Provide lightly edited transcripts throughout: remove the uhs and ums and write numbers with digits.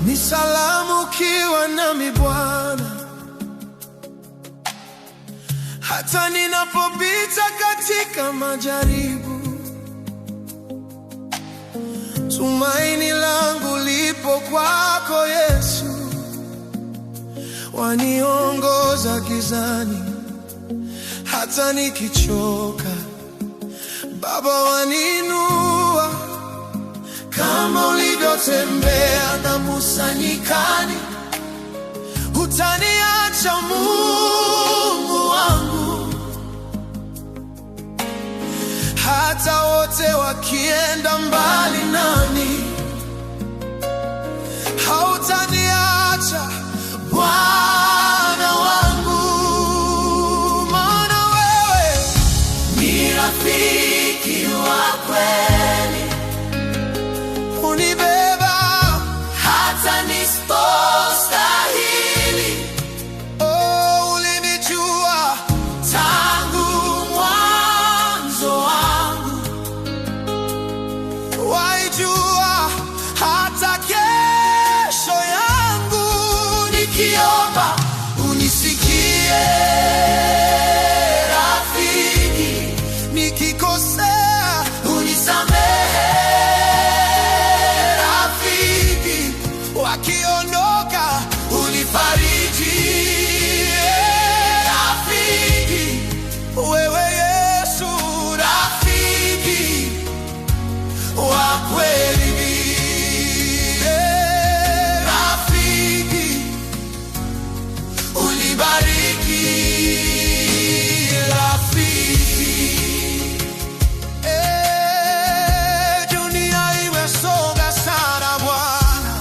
Ni salamu ukiwa nami Bwana, hata ninapopita katika majaribu. Tumaini langu lipo kwako Yesu, waniongoza gizani hata nikichoka. Baba, waninua kama ulivyotembea na Musa nyikani. Hutaniacha Mungu wangu, hata wote wakienda mbali nami. Hautaniacha Bwana wangu, maana wewe ni rafiki wa kweli. Unibeba hata nisipostahili. Oh, ulinijua tangu mwanzo wangu, waijua hata kesho yangu. Nikiomba unisikie rafiki, nikikosea unisamehe. Wakiondoka unifariji. Rafiki, wewe Yesu, rafiki wa kweli. Rafiki, unibariki. Rafiki, dunia imesonga sana Bwana,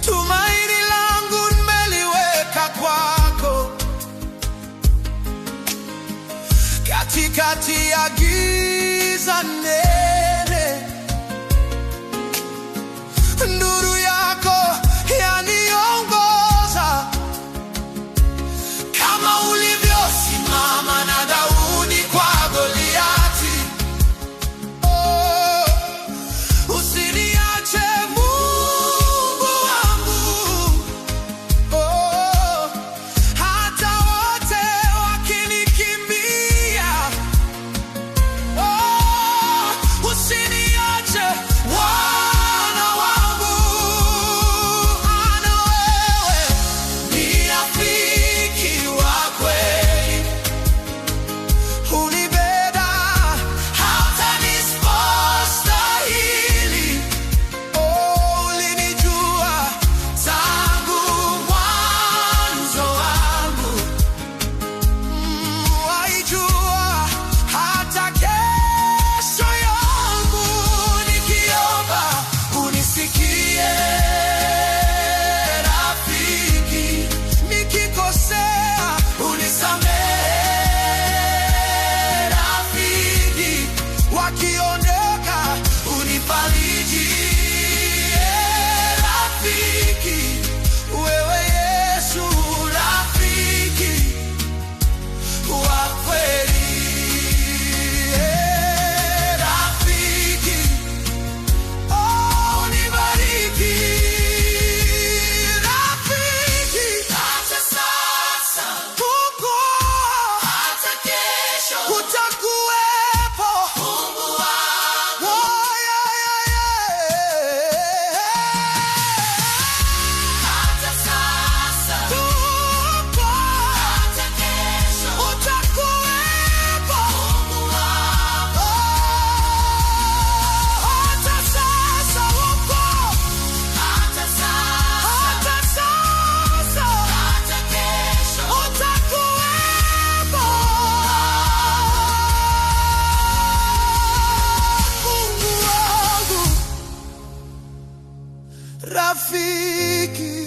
tumaini langu nimeliweka kwako. Katikati ya giza nene, nuru yako yaniongoza. Kama ulivyosimama na Daudi kwa Goliati, oh, usiniache Mungu wangu. Oh, hata wote wakinikimbia. Oh, usiniache Bwana wangu, maana wewe ni rafiki wa kweli. Unibeba hata nisipostahili. Oh, ulinijua tangu mwanzo wangu, waijua hata kesho yangu. Nikiomba unisikie rafiki, nikikosea unisamehe. Rafiki, wakiondoka unifariji. Rafiki, wewe Yesu, rafiki wa kweli. Rafiki, oh, unibariki. Rafiki, hata sasa uko, hata kesho utakuwepo. Mungu wangu, oh, yeah, yeah, yeah. Hata sasa uko, hata kesho utakuwepo. Mungu wangu, hata sasa uko, hata sasa, hata kesho utakuwepo. Mungu wangu, rafiki